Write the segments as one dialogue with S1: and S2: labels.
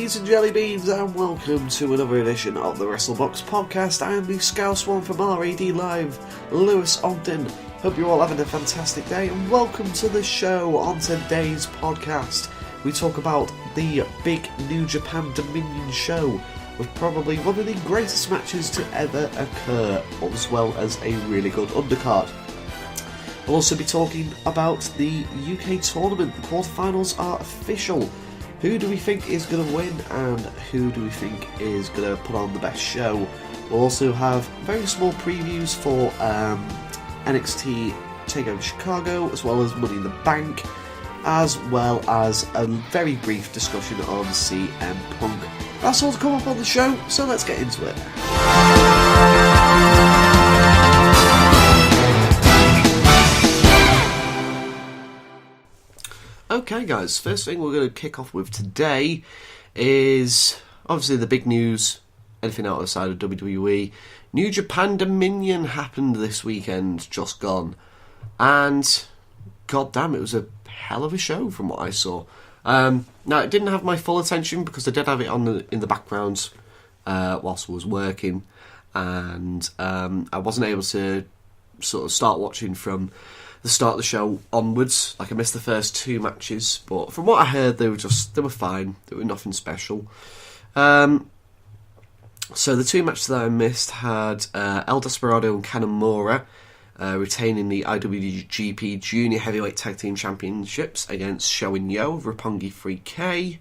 S1: Sweeties and Jelly Beans, and welcome to another edition of the WrestleBox podcast. I am the Scouse One from RAD Live, Lewis Ogden. Hope you're all having a fantastic day, and welcome to the show. On today's podcast, we talk about the big New Japan Dominion show, with probably one of the greatest matches to ever occur, as well as a really good undercard. We'll also be talking about the UK tournament. The quarterfinals are official. Who do we think is going to win, and who do we think is going to put on the best show? We'll also have very small previews for NXT TakeOver Chicago, as well as Money in the Bank, as well as a very brief discussion on CM Punk. That's all to come up on the show, so let's get into it. Okay guys, first thing we're going to kick off with today is obviously the big news, anything outside of WWE. New Japan Dominion happened this weekend, just gone, and goddamn, it was a hell of a show from what I saw. Now, it didn't have my full attention because I did have it on in the background whilst I was working, and I wasn't able to sort of start watching from the start of the show onwards. Like, I missed the first two matches, but from what I heard, they were fine. They were nothing special. So the two matches that I missed had El Desperado and Kanemaru retaining the IWGP Junior Heavyweight Tag Team Championships against Sho and Yo of Roppongi 3K.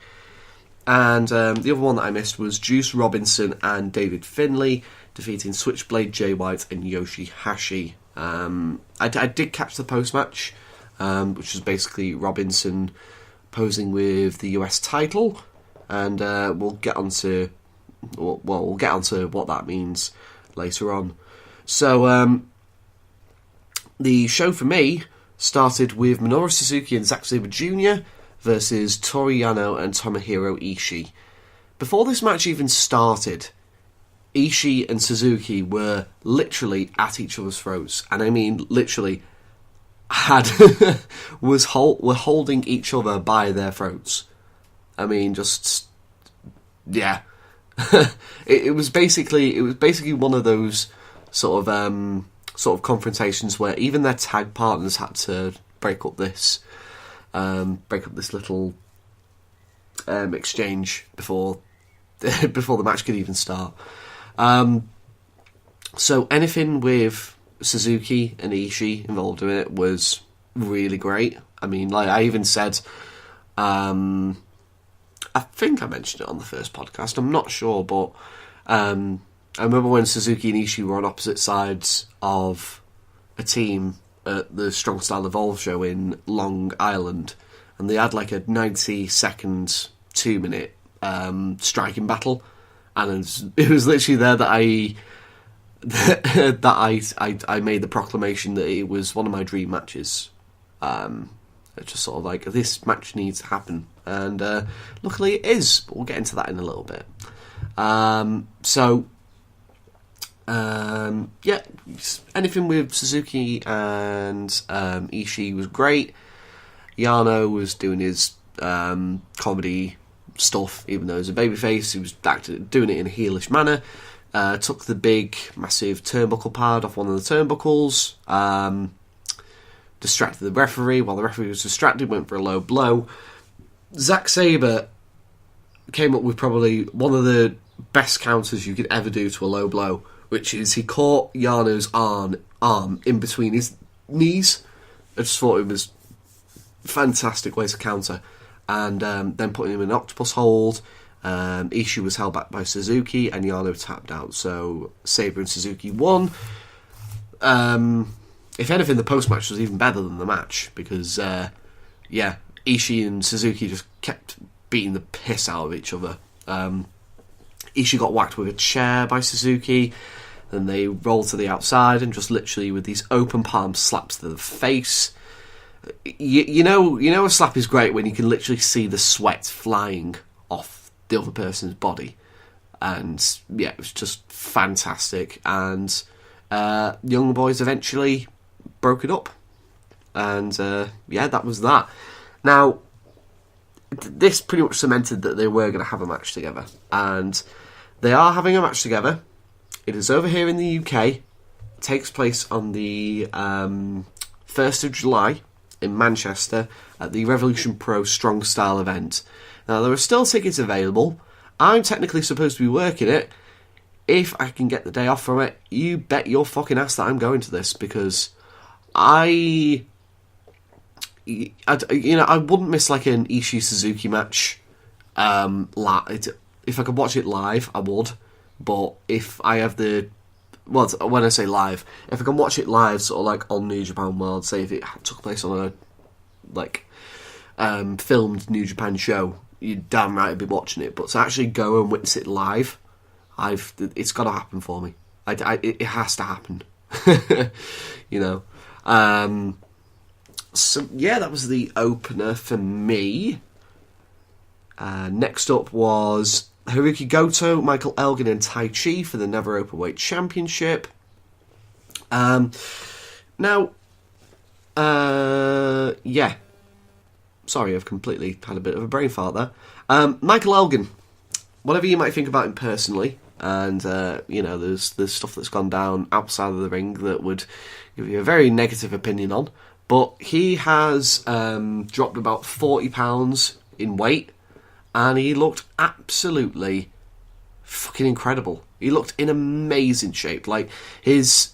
S1: And the other one that I missed was Juice Robinson and David Finlay defeating Switchblade Jay White and Yoshihashi. I did catch the post-match, which was basically Robinson posing with the US title, and we'll get onto what that means later on. So the show for me started with Minoru Suzuki and Zack Sabre Jr. versus Toru Yano and Tomohiro Ishii. Before this match even started, Ishii and Suzuki were literally at each other's throats, and I mean literally were holding each other by their throats. I mean, just yeah. it was basically one of those sort of confrontations where even their tag partners had to break up this little exchange before the match could even start. So anything with Suzuki and Ishii involved in it was really great. I mean, like I even said, I think I mentioned it on the first podcast, I'm not sure, but I remember when Suzuki and Ishii were on opposite sides of a team at the Strong Style Evolve show in Long Island, and they had like a 90-second, 2-minute striking battle. And it was literally there that I made the proclamation that it was one of my dream matches. It's just sort of like, this match needs to happen, and luckily it is. But we'll get into that in a little bit. Yeah, anything with Suzuki and Ishii was great. Yano was doing his comedy stuff, even though he was a babyface. He was doing it in a heelish manner. Took the big, massive turnbuckle pad off one of the turnbuckles. Distracted the referee. While the referee was distracted, went for a low blow. Zack Sabre came up with probably one of the best counters you could ever do to a low blow, which is he caught Yano's arm in between his knees. I just thought it was a fantastic way to counter. And then putting him in an octopus hold. Ishii was held back by Suzuki, and Yano tapped out. So Sabre and Suzuki won. If anything, the post-match was even better than the match, because Ishii and Suzuki just kept beating the piss out of each other. Ishii got whacked with a chair by Suzuki, then they rolled to the outside, and just literally with these open palm slaps to the face. You know a slap is great when you can literally see the sweat flying off the other person's body, and yeah, it was just fantastic. And Young Boys eventually broke it up, and that was that. Now, this pretty much cemented that they were going to have a match together. And they are having a match together. It is over here in the UK. It takes place on the 1st of July in Manchester at the Revolution Pro Strong Style event. Now, there are still tickets available. I'm technically supposed to be working it. If I can get the day off from it, you bet your fucking ass that I'm going to this, because I wouldn't miss like an Ishii Suzuki match. If I could watch it live, I would. But if I have when I say live, if I can watch it live, sort of like on New Japan World, say if it took place on a filmed New Japan show, you're damn right I'd be watching it. But to actually go and witness it live, it's got to happen for me. It has to happen. So yeah, that was the opener for me. Next up was Hiroki Goto, Michael Elgin and Tai Chi for the Never Openweight Championship. Sorry, I've completely had a bit of a brain fart there. Michael Elgin, whatever you might think about him personally, and there's stuff that's gone down outside of the ring that would give you a very negative opinion on, but he has dropped about 40 pounds in weight, and he looked absolutely fucking incredible. He looked in amazing shape. Like, his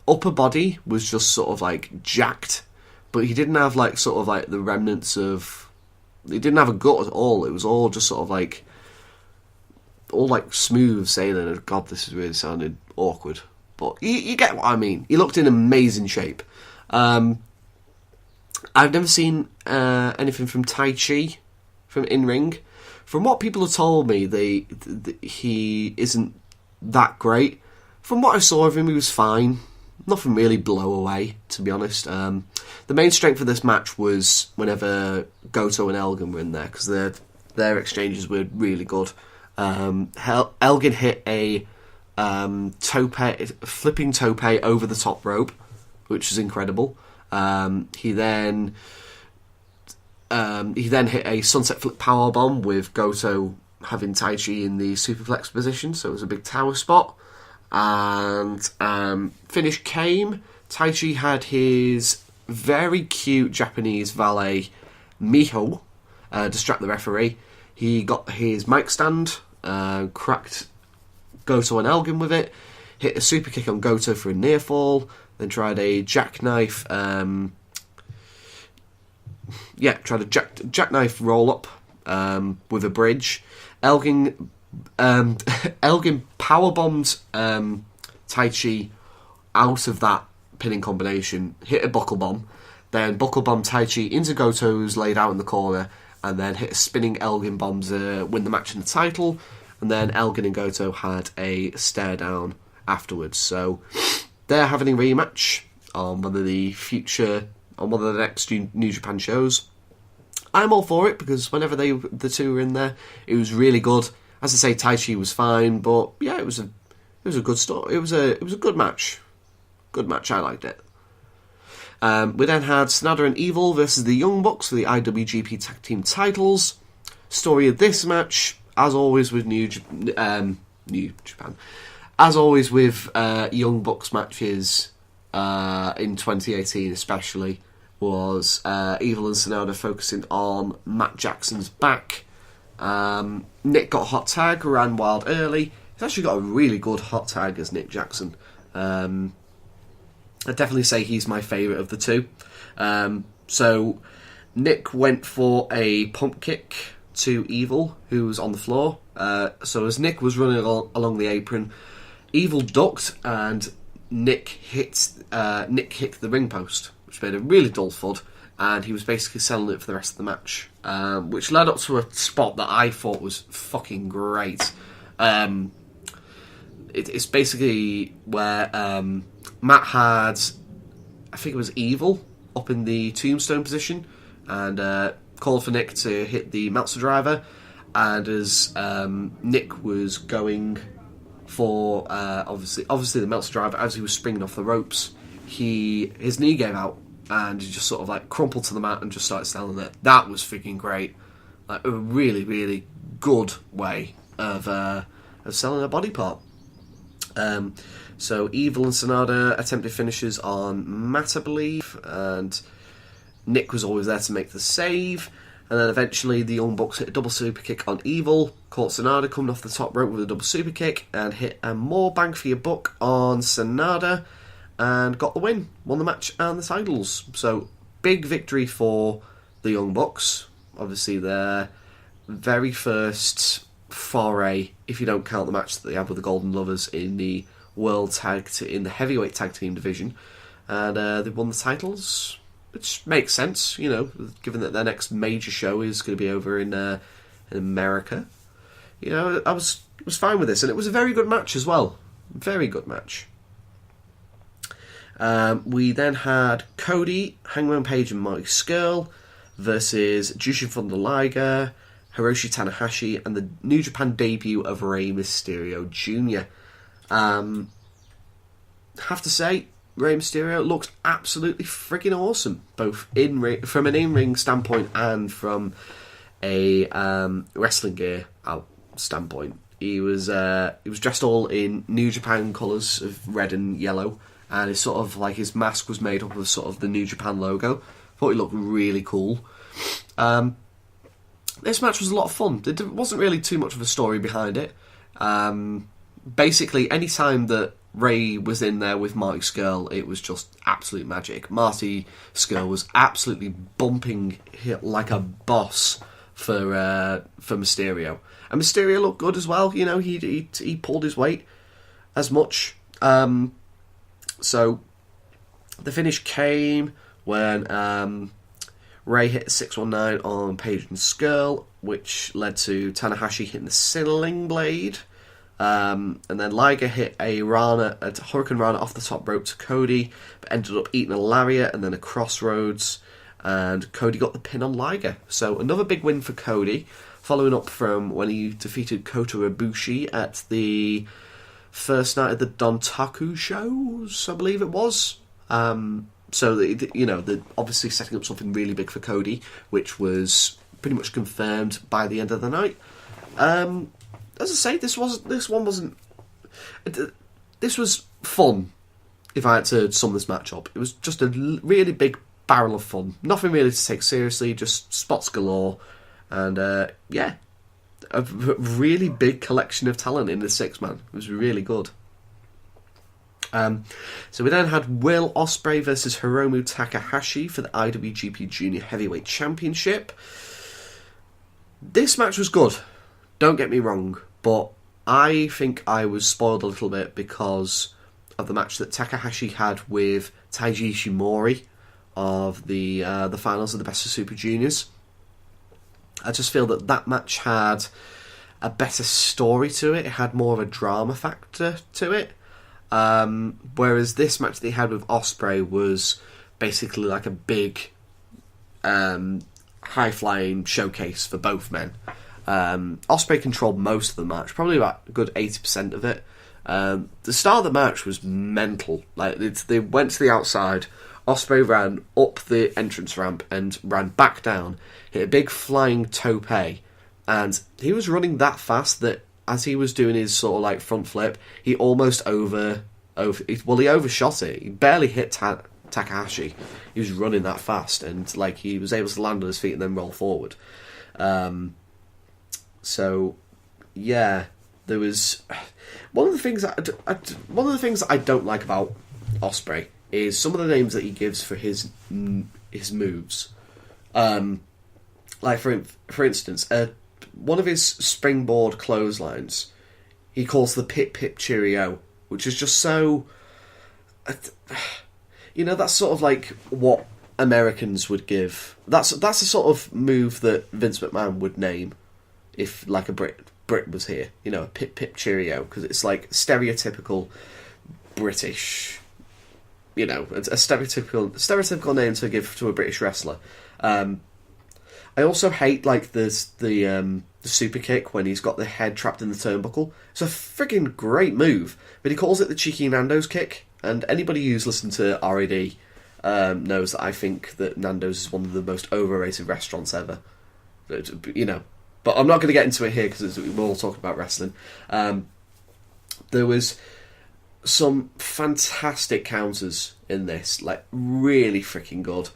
S1: upper body was just sort of like jacked, but he didn't have like sort of like the remnants of... He didn't have a gut at all. It was all just sort of like... all like smooth sailing. God, this is really sounding awkward. But you get what I mean. He looked in amazing shape. I've never seen anything from Tai Chi from in-ring. From what people have told me, he isn't that great. From what I saw of him, he was fine. Nothing really blow away, to be honest. The main strength of this match was whenever Goto and Elgin were in there, because their exchanges were really good. Elgin hit a flipping tope over the top rope, which was incredible. He then hit a sunset flip powerbomb with Goto having Tai Chi in the superplex position, so it was a big tower spot. And finish came. Tai Chi had his very cute Japanese valet Miho distract the referee. He got his mic stand, cracked Goto and Elgin with it, hit a super kick on Goto for a near fall, then tried a jackknife. Tried a jackknife roll up with a bridge. Elgin powerbombed Tai Chi out of that pinning combination, hit a buckle bomb, then buckle bomb Tai Chi into Goto's laid out in the corner, and then hit a spinning Elgin bomb to win the match and the title. And then Elgin and Goto had a stare down afterwards. So they're having a rematch on one of the next New Japan shows. I'm all for it, because whenever the two were in there, it was really good. As I say, Tai Chi was fine, but yeah, it was a good story. It was a good match. Good match. I liked it. We then had Sanada and Evil versus the Young Bucks for the IWGP Tag Team titles. Story of this match, as always with New Japan, as always with Young Bucks matches in 2018 especially, was Evil and Sanada focusing on Matt Jackson's back. Nick got a hot tag, ran wild early. He's actually got a really good hot tag as Nick Jackson. I'd definitely say he's my favourite of the two. So Nick went for a pump kick to Evil, who was on the floor. So as Nick was running along the apron, Evil ducked and Nick hit the ring post, which made a really dull thud, and he was basically selling it for the rest of the match, which led up to a spot that I thought was fucking great. It's basically where Matt had, I think it was Evil, up in the tombstone position, and called for Nick to hit the Meltzer driver, and as Nick was going for obviously the Meltzer driver, as he was springing off the ropes, his knee gave out, and he just sort of like crumpled to the mat and just started selling it. That was freaking great. like a really, really good way of selling a body part. So Evil and Sonata attempted finishes on Matt, I believe, and Nick was always there to make the save. And then eventually the Young Bucks hit a double super kick on Evil, caught Sonata coming off the top rope with a double super kick, and hit a more bang for your buck on Sonata, and got the win, won the match and the titles. So big victory for the Young Bucks. Obviously their very first foray, if you don't count the match that they had with the Golden Lovers in the in the heavyweight tag team division, and they won the titles. Which makes sense, you know, given that their next major show is going to be over in America. You know, I was fine with this, and it was a very good match as well. Very good match. We then had Cody, Hangman Page, and Marty Scurll versus Jushin Thunder Liger, Hiroshi Tanahashi, and the New Japan debut of Rey Mysterio Jr. Have to say, Rey Mysterio looked absolutely friggin' awesome, both from an in-ring standpoint and from a wrestling gear standpoint. He was dressed all in New Japan colours of red and yellow, and it's sort of like his mask was made up of sort of the New Japan logo. Thought he looked really cool. This match was a lot of fun. There wasn't really too much of a story behind it. Basically, any time that Ray was in there with Marty Scurll, it was just absolute magic. Marty Scurll was absolutely bumping like a boss for Mysterio, and Mysterio looked good as well. You know, he pulled his weight as much. So the finish came when Ray hit 619 on Page and Scurll, which led to Tanahashi hitting the Sling Blade. And then Liger hit a Hurricane Rana off the top rope to Cody, but ended up eating a lariat and then a crossroads, and Cody got the pin on Liger. So another big win for Cody, following up from when he defeated Kota Ibushi at the first night of the Dontaku shows, I believe it was. So they're obviously setting up something really big for Cody, which was pretty much confirmed by the end of the night. As I say, this was fun. If I had to sum this match up, it was just a really big barrel of fun. Nothing really to take seriously, just spots galore, and a really big collection of talent in the six-man. It was really good. So we then had Will Ospreay versus Hiromu Takahashi for the IWGP Junior Heavyweight Championship. This match was good. Don't get me wrong, but I think I was spoiled a little bit because of the match that Takahashi had with Taiji Ishimori of the finals of the Best of Super Juniors. I just feel that match had a better story to it. It had more of a drama factor to it. Whereas this match they had with Ospreay was basically like a big high-flying showcase for both men. Ospreay controlled most of the match, probably about a good 80% of it. The start of the match was mental. Like they went to the outside, Ospreay ran up the entrance ramp and ran back down, hit a big flying tope, and he was running that fast that as he was doing his sort of like front flip, he almost he overshot it. He barely hit Takahashi. He was running that fast, and like he was able to land on his feet and then roll forward. So, yeah, there was one of the things that I don't like about Ospreay is some of the names that he gives for his moves. Like for instance, one of his springboard clotheslines, he calls the Pip Pip Cheerio, which is just so. That's sort of like what Americans would give. That's the sort of move that Vince McMahon would name if like a Brit was here. A Pip Pip Cheerio, because it's like stereotypical British. A stereotypical name to give to a British wrestler. I also hate like the super kick when he's got the head trapped in the turnbuckle. It's a friggin' great move, but he calls it the cheeky Nando's kick. And anybody who's listened to RAD knows that I think that Nando's is one of the most overrated restaurants ever. you know. But I'm not going to get into it here because we're all talking about wrestling. There was some fantastic counters in this, like really freaking good.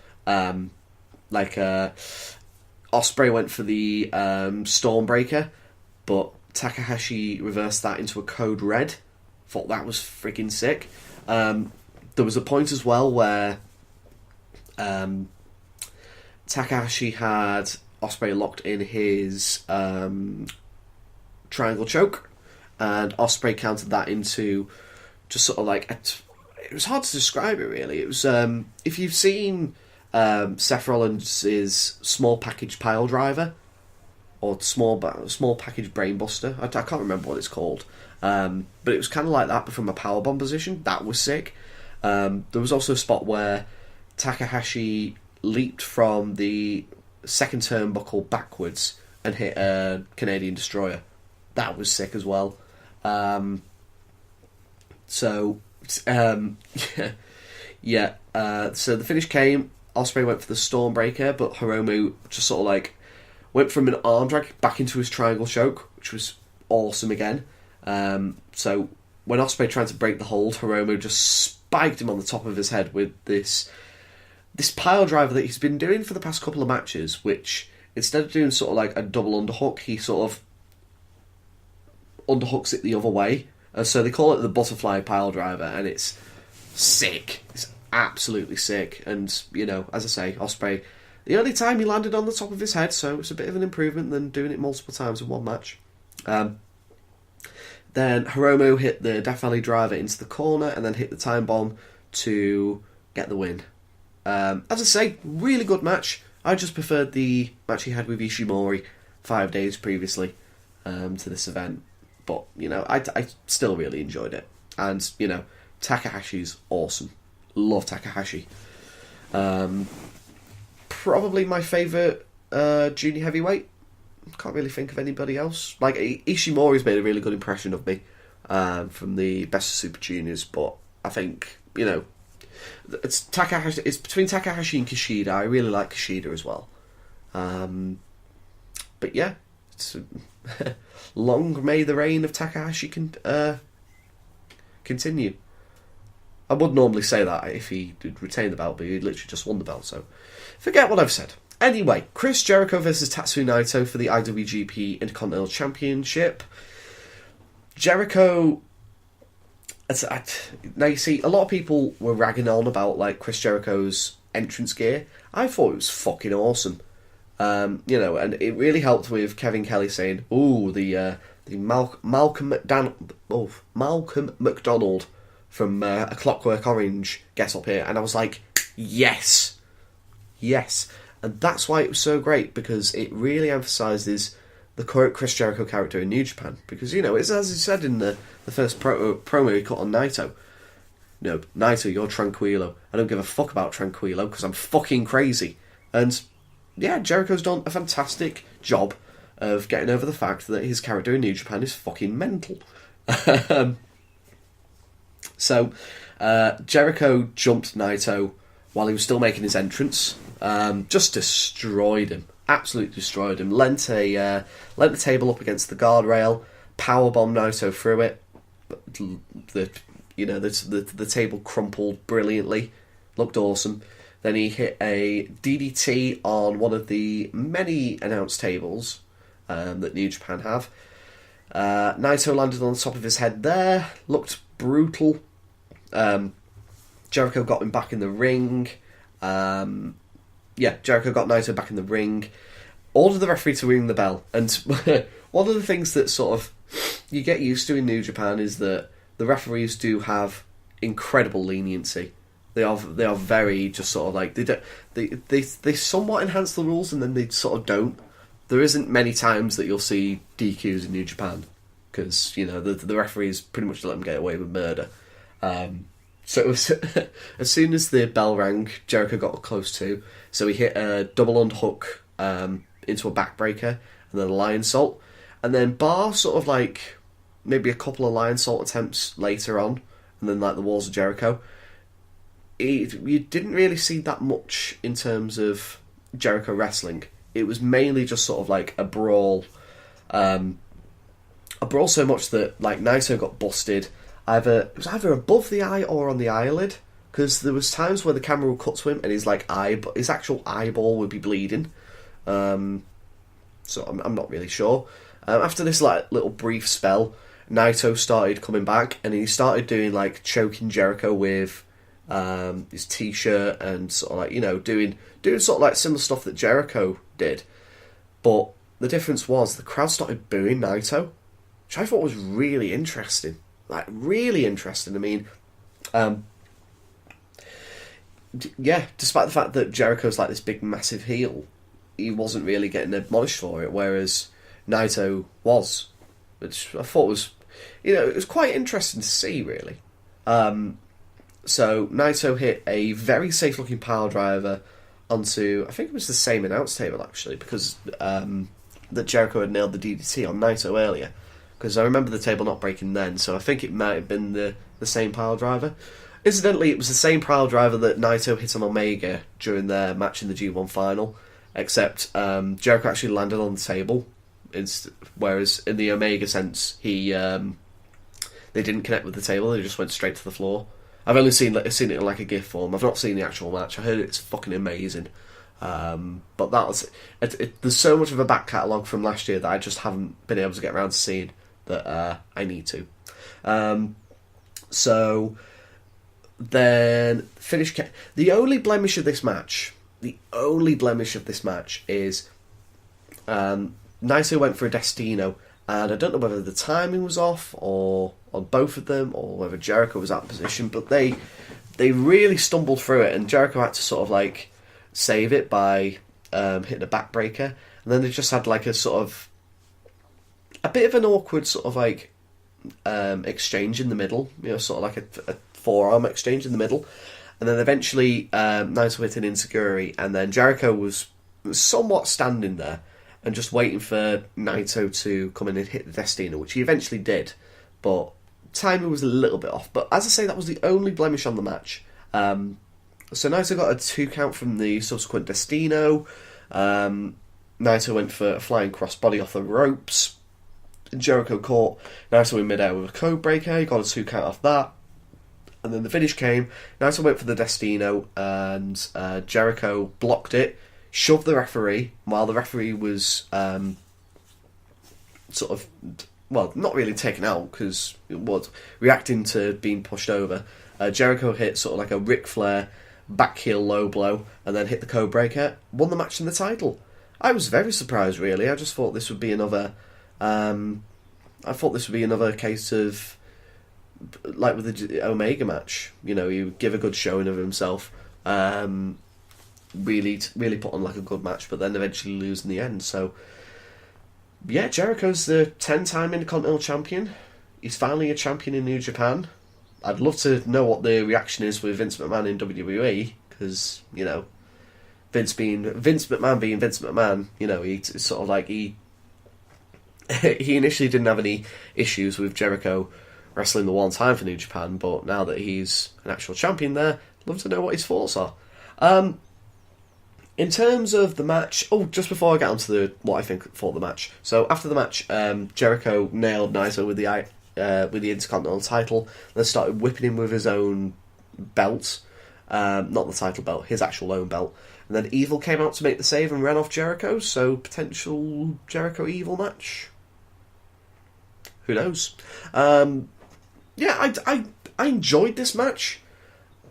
S1: Ospreay went for the Stormbreaker, but Takahashi reversed that into a Code Red. Thought that was freaking sick. There was a point as well where Takahashi had Ospreay locked in his triangle choke, and Ospreay countered that into just sort of like it was hard to describe it really. It was if you've seen Seth Rollins' small package pile driver or small package brainbuster, I can't remember what it's called, but it was kind of like that but from a powerbomb position. That was sick. There was also a spot where Takahashi leaped from the second turnbuckle backwards and hit a Canadian Destroyer. That was sick as well. So the finish came. Ospreay went for the Stormbreaker, but Hiromu just sort of like went from an arm drag back into his triangle choke, which was awesome again. So when Ospreay tried to break the hold, Hiromu just spiked him on the top of his head with this pile driver that he's been doing for the past couple of matches, which instead of doing sort of like a double underhook, he sort of underhooks it the other way. So they call it the butterfly pile driver, and it's sick. It's absolutely sick. And, you know, as I say, Ospreay, the only time he landed on the top of his head, so it's a bit of an improvement than doing it multiple times in one match. Then Hiromu hit the Death Valley driver into the corner and then hit the time bomb to get the win. As I say, really good match. I just preferred the match he had with Ishimori 5 days previously to this event. But, you know, I still really enjoyed it. And, you know, Takahashi's awesome. Love Takahashi. Probably my favourite junior heavyweight. Can't really think of anybody else. Like, Ishimori's made a really good impression of me from the Best of Super Juniors, but I think, you know, it's Takahashi. It's between Takahashi and Kushida. I really like Kushida as well. But yeah, it's, long may the reign of Takahashi continue. I would normally say that if he did retain the belt, but he literally just won the belt, so forget what I've said. Anyway, Chris Jericho versus Tatsuya Naito for the IWGP Intercontinental Championship. Jericho... Now, you see, a lot of people were ragging on about like Chris Jericho's entrance gear. I thought it was fucking awesome. You know, and it really helped with Kevin Kelly saying, "Ooh, the Malcolm McDonald from A Clockwork Orange gets up here," and I was like, yes, and that's why it was so great, because it really emphasises the current Chris Jericho character in New Japan, because, you know, it's as he said in the first promo he cut on Naito. No, Naito, you're Tranquilo. I don't give a fuck about Tranquilo because I'm fucking crazy. And yeah, Jericho's done a fantastic job of getting over the fact that his character in New Japan is fucking mental. So Jericho jumped Naito while he was still making his entrance. Just destroyed him. Absolutely destroyed him. Leant the table up against the guardrail, powerbomb Naito through it. The table crumpled brilliantly. Looked awesome. Then he hit a DDT on one of the many announced tables that New Japan have. Naito landed on the top of his head there. Looked brutal. Jericho got him back in the ring. Jericho got Naito back in the ring. Ordered the referee to ring the bell. And one of the things that sort of you get used to in New Japan is that the referees do have incredible leniency. They are very just sort of like they somewhat enhance the rules and then they sort of don't. There isn't many times that you'll see DQs in New Japan because, you know, the referees pretty much let them get away with murder. So it was as soon as the bell rang, Jericho got close to. So he hit a double underhook into a backbreaker and then a lion salt. And then bar sort of like maybe a couple of lion salt attempts later on, and then like the Walls of Jericho. You didn't really see that much in terms of Jericho wrestling. it was mainly just sort of like a brawl. A brawl so much that like Naito got busted. It was either above the eye or on the eyelid, because there was times where the camera would cut to him and his actual eyeball would be bleeding. So I'm not really sure. After this like little brief spell, Naito started coming back, and he started doing like choking Jericho with his t-shirt and sort of like doing sort of like similar stuff that Jericho did. But the difference was the crowd started booing Naito, which I thought was really interesting. Like really interesting. I mean, yeah, despite the fact that Jericho's like this big massive heel, he wasn't really getting admonished for it, whereas Naito was, which I thought was, it was quite interesting to see, really. So Naito hit a very safe-looking pile driver onto, I think it was the same announce table, actually, because that Jericho had nailed the DDT on Naito earlier, because I remember the table not breaking then, so I think it might have been the same pile driver. Incidentally, it was the same pile driver that Naito hit on Omega during their match in the G1 final, except Jericho actually landed on the table, whereas in the Omega sense, they didn't connect with the table, they just went straight to the floor. I've only seen it in like a GIF form. I've not seen the actual match. I heard it's fucking amazing. But that was there's so much of a back catalogue from last year that I just haven't been able to get around to seeing that I need to. So then finish. The only blemish of this match is Naito went for a Destino, and I don't know whether the timing was off or on both of them, or whether Jericho was out of position, but they really stumbled through it, and Jericho had to sort of like save it by hitting a backbreaker, and then they just had like a sort of a bit of an awkward sort of like exchange in the middle, sort of like a forearm exchange in the middle, and then eventually Naito hit an Enziguri, and then Jericho was somewhat standing there and just waiting for Naito to come in and hit the Destino, which he eventually did, but timing was a little bit off. But as I say, that was the only blemish on the match. So Naito got a 2 count from the subsequent Destino. Naito went for a flying crossbody off the ropes. Jericho caught Naito in midair with a code breaker. He got a 2 count off that. And then the finish came. Naito went for the Destino, and Jericho blocked it, shoved the referee, while the referee was sort of, well, not really taken out, because it was reacting to being pushed over. Jericho hit sort of like a Ric Flair back heel low blow, and then hit the code breaker, won the match and the title. I was very surprised, really. I just thought this would be another case of, like with the Omega match, he would give a good showing of himself, really put on like a good match, but then eventually lose in the end. So yeah, Jericho's the 10-time Intercontinental Champion. He's finally a champion in New Japan. I'd love to know what the reaction is with Vince McMahon in WWE, because Vince McMahon being Vince McMahon, he's sort of like he initially didn't have any issues with Jericho wrestling the one time for New Japan, but now that he's an actual champion there, I'd love to know what his thoughts are. In terms of the match, just before I get onto what I think for the match. So after the match, Jericho nailed Naito with the Intercontinental title, then started whipping him with his own belt, not the title belt, his actual own belt. And then Evil came out to make the save and ran off Jericho, so potential Jericho-Evil match. Who knows? Yeah, I enjoyed this match.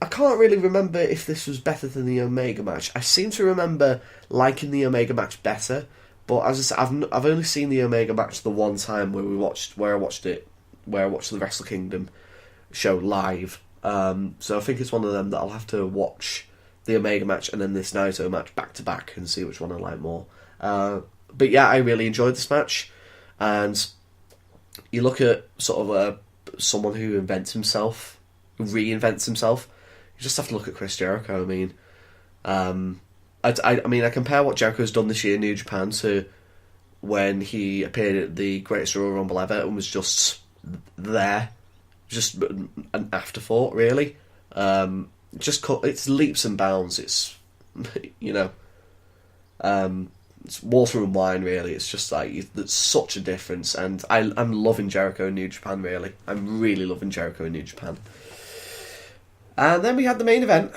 S1: I can't really remember if this was better than the Omega match. I seem to remember liking the Omega match better, but as I said, I've only seen the Omega match the one time where I watched the Wrestle Kingdom show live. So I think it's one of them that I'll have to watch the Omega match and then this Naito match back to back and see which one I like more. But yeah, I really enjoyed this match, and you look at sort of someone who reinvents himself. You just have to look at Chris Jericho. I mean, I compare what Jericho's done this year in New Japan to when he appeared at the Greatest Royal Rumble ever and was just there, just an afterthought, really. It's leaps and bounds. It's it's water and wine, really. It's just like, there's such a difference, and I'm loving Jericho in New Japan, really. I'm really loving Jericho in New Japan. And then we had the main event,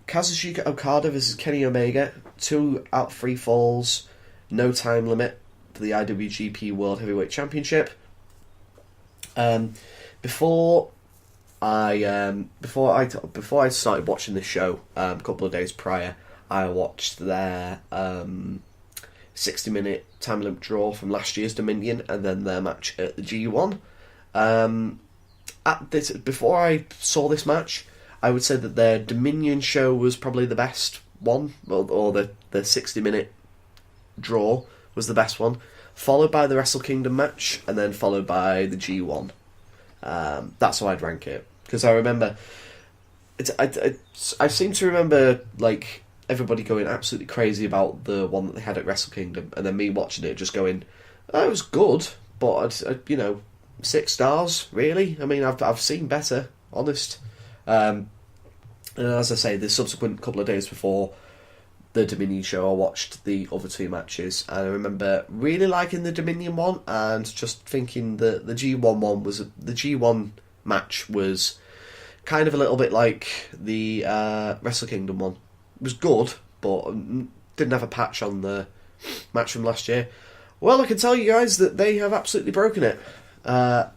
S1: Kazuchika Okada versus Kenny Omega, 2 out of 3 falls, no time limit for the IWGP World Heavyweight Championship. Before I started watching this show, a couple of days prior, I watched their 60-minute time limit draw from last year's Dominion, and then their match at the G1. Before I saw this match, I would say that their Dominion show was probably the best one, or the 60-minute draw was the best one, followed by the Wrestle Kingdom match, and then followed by the G1. That's how I'd rank it, because I remember I seem to remember like everybody going absolutely crazy about the one that they had at Wrestle Kingdom, and then me watching it just going, oh, it was good, but 6 stars, really? I mean, I've seen better, honest. And as I say, the subsequent couple of days before the Dominion show, I watched the other 2 matches, and I remember really liking the Dominion one, and just thinking that the G1 match was kind of a little bit like the Wrestle Kingdom one. It was good, but didn't have a patch on the match from last year. Well, I can tell you guys that they have absolutely broken it.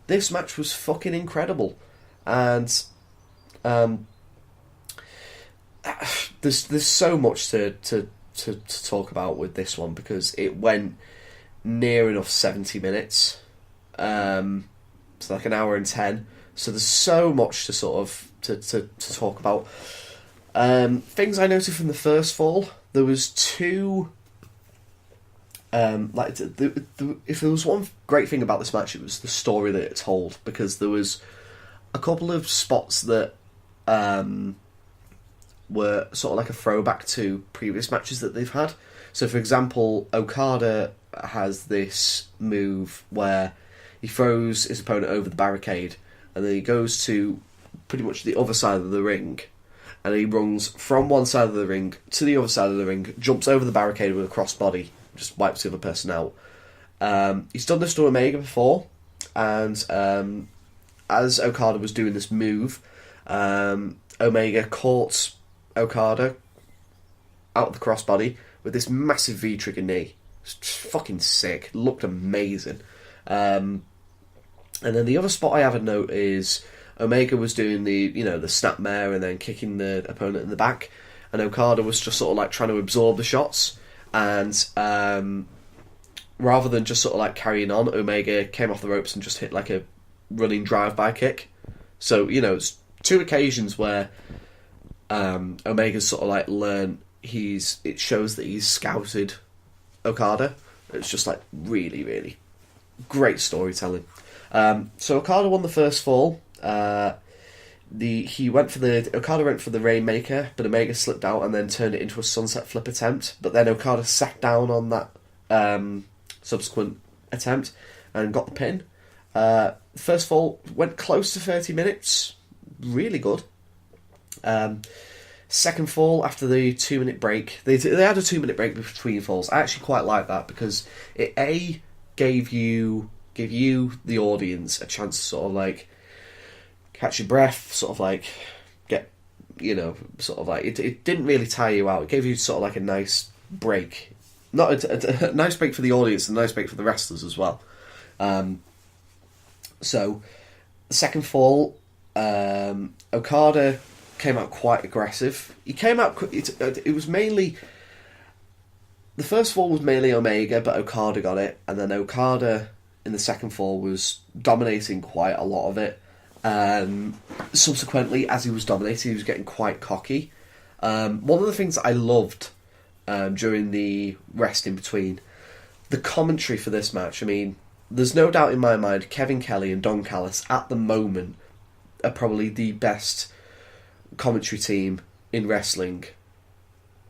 S1: This match was fucking incredible, and there's so much to talk about with this one, because it went near enough 70 minutes, so like an hour and 10. So there's so much to sort of to talk about. Things I noted from the first fall, there was 2. If there was one great thing about this match, it was the story that it told, because there was a couple of spots that were sort of like a throwback to previous matches that they've had. So, for example, Okada has this move where he throws his opponent over the barricade, and then he goes to pretty much the other side of the ring, and he runs from one side of the ring to the other side of the ring, jumps over the barricade with a crossbody, just wipes the other person out. He's done this to Omega before, and as Okada was doing this move, Omega caught Okada out of the crossbody with this massive V-trigger knee. It's fucking sick. Looked amazing. And then the other spot I have a note is Omega was doing the snapmare and then kicking the opponent in the back, and Okada was just sort of like trying to absorb the shots, and rather than just sort of like carrying on, Omega came off the ropes and just hit like a running drive-by kick. So, it's 2 occasions where Omega's sort of like learned, it shows that he's scouted Okada. It's just like really, really great storytelling. So Okada won the first fall. Okada went for the Rainmaker, but Omega slipped out and then turned it into a sunset flip attempt. But then Okada sat down on that subsequent attempt and got the pin. First fall went close to 30 minutes. Really good. Second fall, after the 2-minute break, they had a 2-minute break between falls. I actually quite like that, because it gave you the audience a chance to sort of like catch your breath, sort of like get, sort of like it didn't really tire you out. It gave you sort of like a nice break, not a nice break for the audience, and a nice break for the wrestlers as well. So the second fall, Okada came out quite aggressive. He came out. It was mainly, the first fall was mainly Omega, but Okada got it, and then Okada in the second fall was dominating quite a lot of it. Subsequently, as he was dominating, he was getting quite cocky. One of the things that I loved during the rest in between, the commentary for this match. I mean, there's no doubt in my mind, Kevin Kelly and Don Callis at the moment are probably the best commentary team in wrestling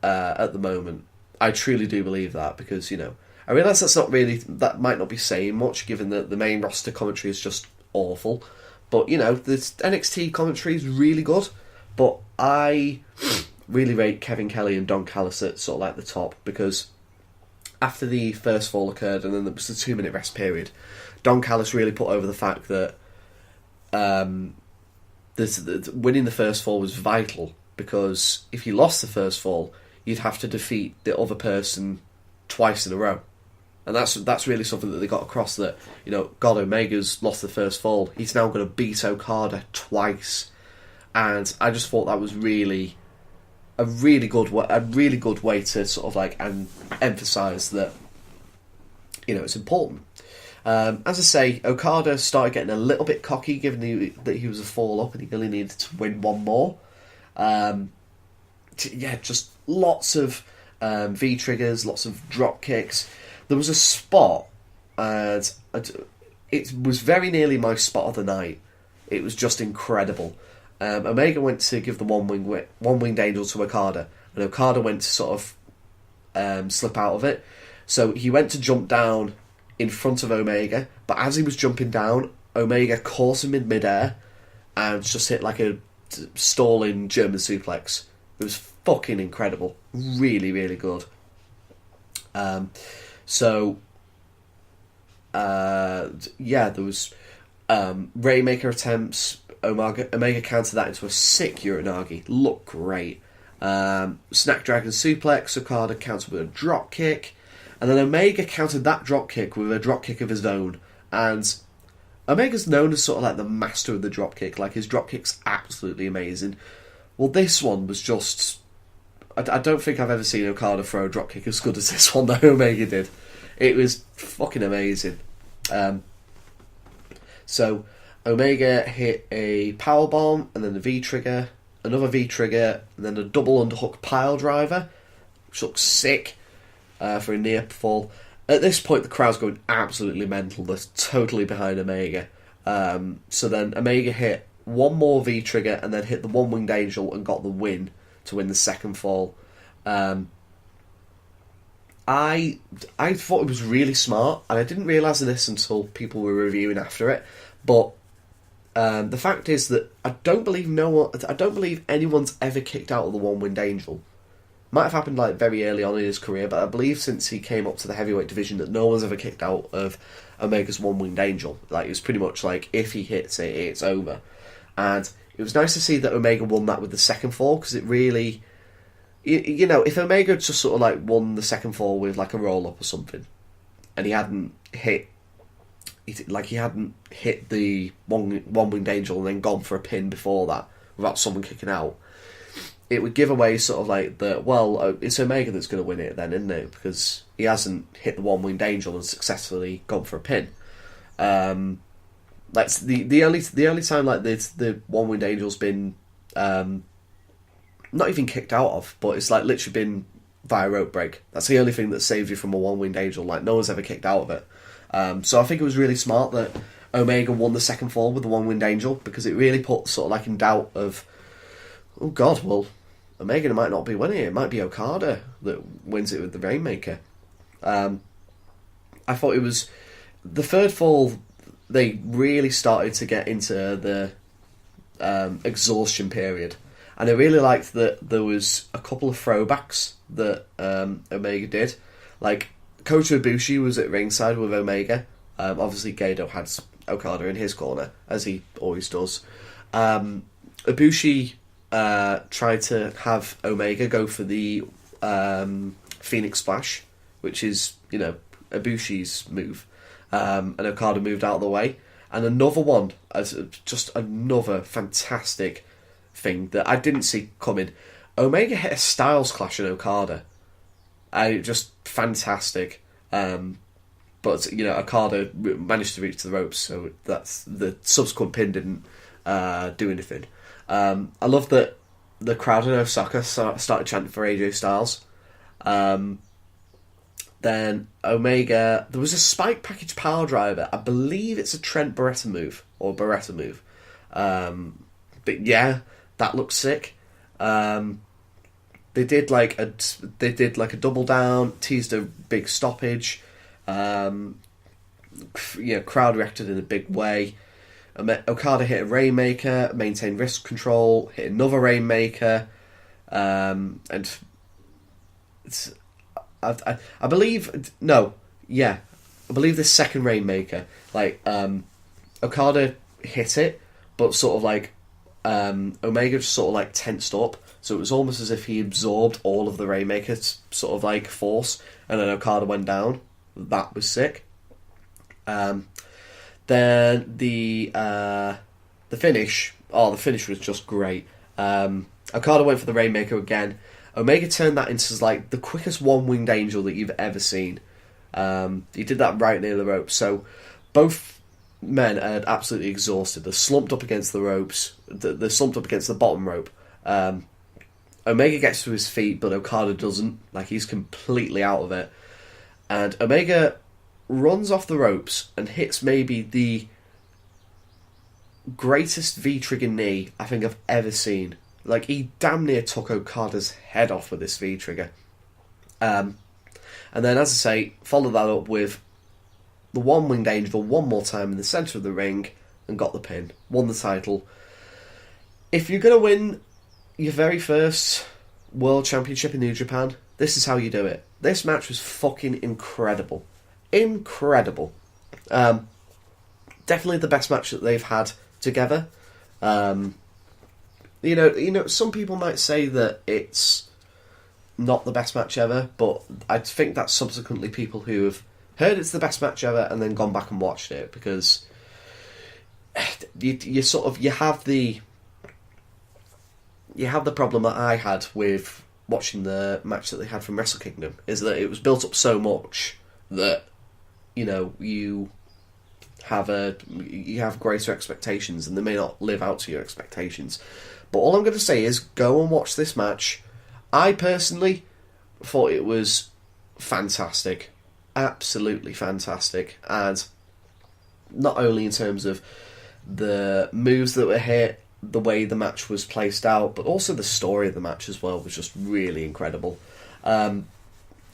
S1: at the moment. I truly do believe that, because I realise that might not be saying much, given that the main roster commentary is just awful. But the NXT commentary is really good. But I really rate Kevin Kelly and Don Callis at sort of like the top, because after the first fall occurred, and then there was the 2-minute rest period, Don Callis really put over the fact that winning the first fall was vital, because if you lost the first fall, you'd have to defeat the other person twice in a row. And that's really something that they got across, that, God, Omega's lost the first fall. He's now going to beat Okada twice. And I just thought that was really a really good way to sort of like emphasise that, it's important. As I say, Okada started getting a little bit cocky, given that he was a fall up and he only needed to win one more. Just lots of V triggers, lots of drop kicks. There was a spot, and it was very nearly my spot of the night. It was just incredible. Omega went to give the one-winged angel to Okada, and Okada went to sort of slip out of it. So he went to jump down in front of Omega, but as he was jumping down, Omega caught him in midair and just hit like a stalling German suplex. It was fucking incredible. Really, really good. There was Rainmaker attempts. Omega countered that into a sick Uranagi. Looked great. Snack Dragon suplex. Okada countered with a drop kick. And then Omega countered that drop kick with a drop kick of his own. And Omega's known as sort of like the master of the drop kick. Like, his drop kick's absolutely amazing. Well, this one was just... I don't think I've ever seen Okada throw a drop kick as good as this one that Omega did. It was fucking amazing. So Omega hit a powerbomb, and then a V-trigger, another V-trigger, and then a double underhook pile driver, which looks sick for a near fall. At this point, the crowd's going absolutely mental. They're totally behind Omega. So then Omega hit one more V-trigger, and then hit the one-winged angel and got the win to win the second fall. I thought it was really smart, and I didn't realise this until people were reviewing after it. But the fact is that I don't believe anyone's ever kicked out of the one-winged angel. Might have happened like very early on in his career, but I believe since he came up to the heavyweight division that no one's ever kicked out of Omega's one-winged angel. Like, it was pretty much like, if he hits it, it's over. And it was nice to see that Omega won that with the second fall, because it really... if Omega just sort of like won the second fall with like a roll-up or something, and he hadn't hit the one-winged angel and then gone for a pin before that, without someone kicking out, it would give away sort of like it's Omega that's going to win it then, isn't it? Because he hasn't hit the one-winged angel and successfully gone for a pin. That's the only time like this, the one-winged angel's been not even kicked out of, but it's like literally been via rope break. That's the only thing that saves you from a one-winged angel. Like, no one's ever kicked out of it. So I think it was really smart that Omega won the second fall with the one-winged angel, because it really put sort of like in doubt of, oh god, well, Omega might not be winning it. It might be Okada that wins it with the Rainmaker. I thought it was the third fall. They really started to get into the exhaustion period, and I really liked that there was a couple of throwbacks that Omega did. Like, Kota Ibushi was at ringside with Omega. Obviously, Gedo had Okada in his corner, as he always does. Ibushi tried to have Omega go for the Phoenix Splash, which is, Ibushi's move. And Okada moved out of the way. And another one, just another fantastic thing that I didn't see coming. Omega hit a Styles Clash in Okada. And just fantastic. But, Okada managed to reach the ropes, so that's the subsequent pin didn't do anything. I love that the crowd in Osaka started chanting for AJ Styles. Then Omega, there was a spike package power driver. I believe it's a Trent Beretta move, or Beretta move. But yeah, that looks sick. They did like a double down, teased a big stoppage. Crowd reacted in a big way. Okada hit a Rainmaker, maintained wrist control, hit another Rainmaker, and I believe no, yeah, I believe this second Rainmaker, like Okada hit it, but sort of like Omega just sort of like tensed up, so it was almost as if he absorbed all of the Rainmaker's sort of like force, and then Okada went down. That was sick. Then the finish. Oh, the finish was just great. Okada went for the Rainmaker again. Omega turned that into like the quickest one-winged angel that you've ever seen. He did that right near the ropes. So both men are absolutely exhausted. They're slumped up against the ropes. They're slumped up against the bottom rope. Omega gets to his feet, but Okada doesn't. Like, he's completely out of it. And Omega runs off the ropes and hits maybe the greatest V-trigger knee I think I've ever seen. Like, he damn near took Okada's head off with this V-trigger. And then, as I say, follow that up with the one-winged angel one more time in the centre of the ring and got the pin. Won the title. If you're going to win your very first World Championship in New Japan, this is how you do it. This match was fucking incredible. Incredible. Definitely the best match that they've had together. You know, some people might say that it's not the best match ever, but I think that's subsequently people who have heard it's the best match ever and then gone back and watched it, because you have the problem that I had with watching the match that they had from Wrestle Kingdom, is that it was built up so much that, you know, you have greater expectations and they may not live out to your expectations. But all I'm going to say is go and watch this match. I personally thought it was fantastic. Absolutely fantastic. And not only in terms of the moves that were hit, the way the match was placed out, but also the story of the match as well was just really incredible. And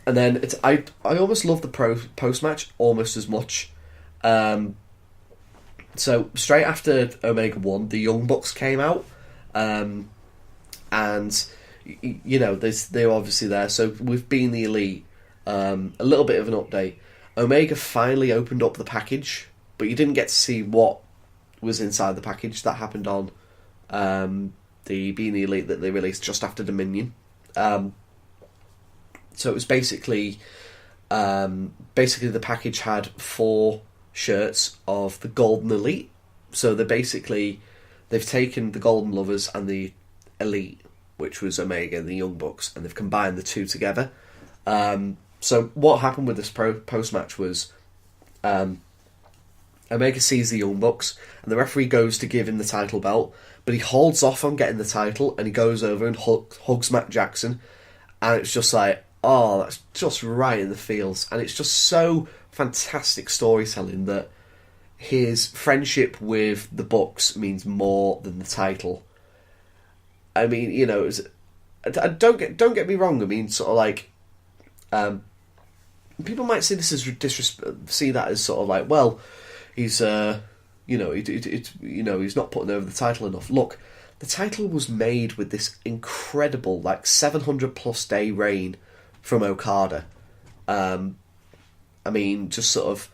S1: then I almost love the post-match almost as much. So straight after Omega won, the Young Bucks came out. And you know, they're obviously there. So with Being the Elite, a little bit of an update. Omega finally opened up the package, but you didn't get to see what was inside the package. That happened on the Being the Elite that they released just after Dominion. So it was basically the package had 4 shirts of the Golden Elite. So they've taken the Golden Lovers and the Elite, which was Omega and the Young Bucks, and they've combined the two together. So what happened with this post-match was Omega sees the Young Bucks, and the referee goes to give him the title belt, but he holds off on getting the title, and he goes over and hugs Matt Jackson, and it's just like, oh, that's just right in the feels. And it's just so fantastic storytelling that his friendship with the Bucks means more than the title. I mean, you know, don't get me wrong. I mean, sort of like, people might see this as see that as sort of like, well, he's he's not putting over the title enough. Look, the title was made with this incredible, like, 700+ day reign from Okada. I mean, just sort of,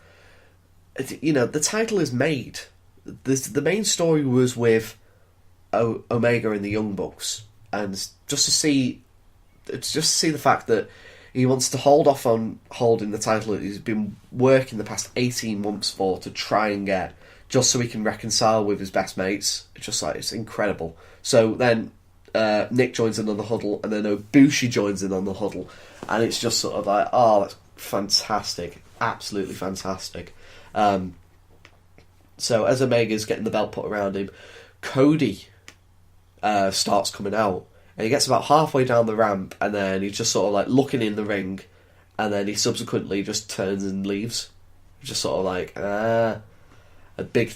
S1: you know, the title is made. The main story was with Omega and the Young Bucks, and just to see the fact that he wants to hold off on holding the title that he's been working the past 18 months for to try and get, just so he can reconcile with his best mates. It's just like, it's incredible. So then Nick joins in on the huddle, and then Ibushi joins in on the huddle, and it's just sort of like, oh, that's fantastic, absolutely fantastic. So as Omega's getting the belt put around him, Cody starts coming out, and he gets about halfway down the ramp, and then he's just sort of like looking in the ring, and then he subsequently just turns and leaves, just sort of like a big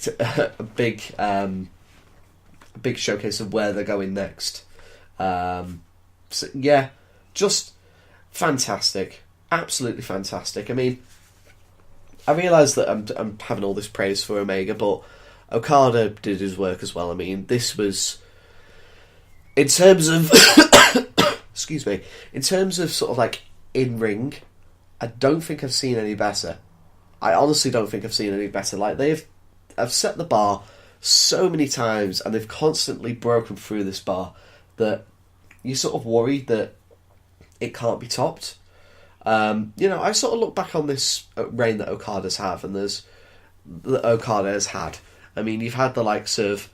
S1: showcase of where they're going next. So yeah, just fantastic, absolutely fantastic. I mean, I realise that I'm having all this praise for Omega, but Okada did his work as well. I mean, this was, in terms of excuse me, in terms of sort of like in ring, I don't think I've seen any better. I honestly don't think I've seen any better. Like, I've set the bar so many times, and they've constantly broken through this bar that you're sort of worried that it can't be topped. I sort of look back on this reign that Okada's had. I mean, you've had the likes of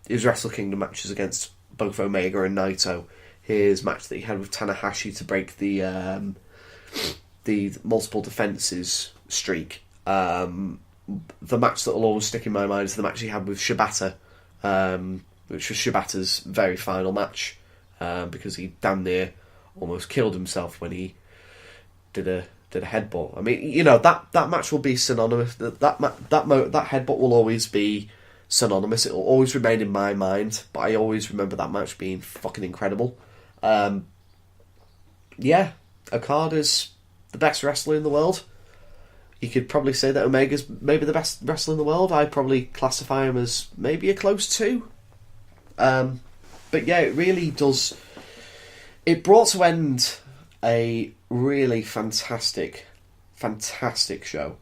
S1: his Wrestle Kingdom matches against both Omega and Naito. His match that he had with Tanahashi to break the multiple defences streak. The match that will always stick in my mind is the match he had with Shibata, which was Shibata's very final match, because he damn near almost killed himself when he did a headbutt. I mean, that match will be synonymous. That headbutt will always be synonymous. It will always remain in my mind. But I always remember that match being fucking incredible. Okada's the best wrestler in the world. You could probably say that Omega's maybe the best wrestler in the world. I'd probably classify him as maybe a close two. But yeah, it really does. It brought to end a really fantastic show.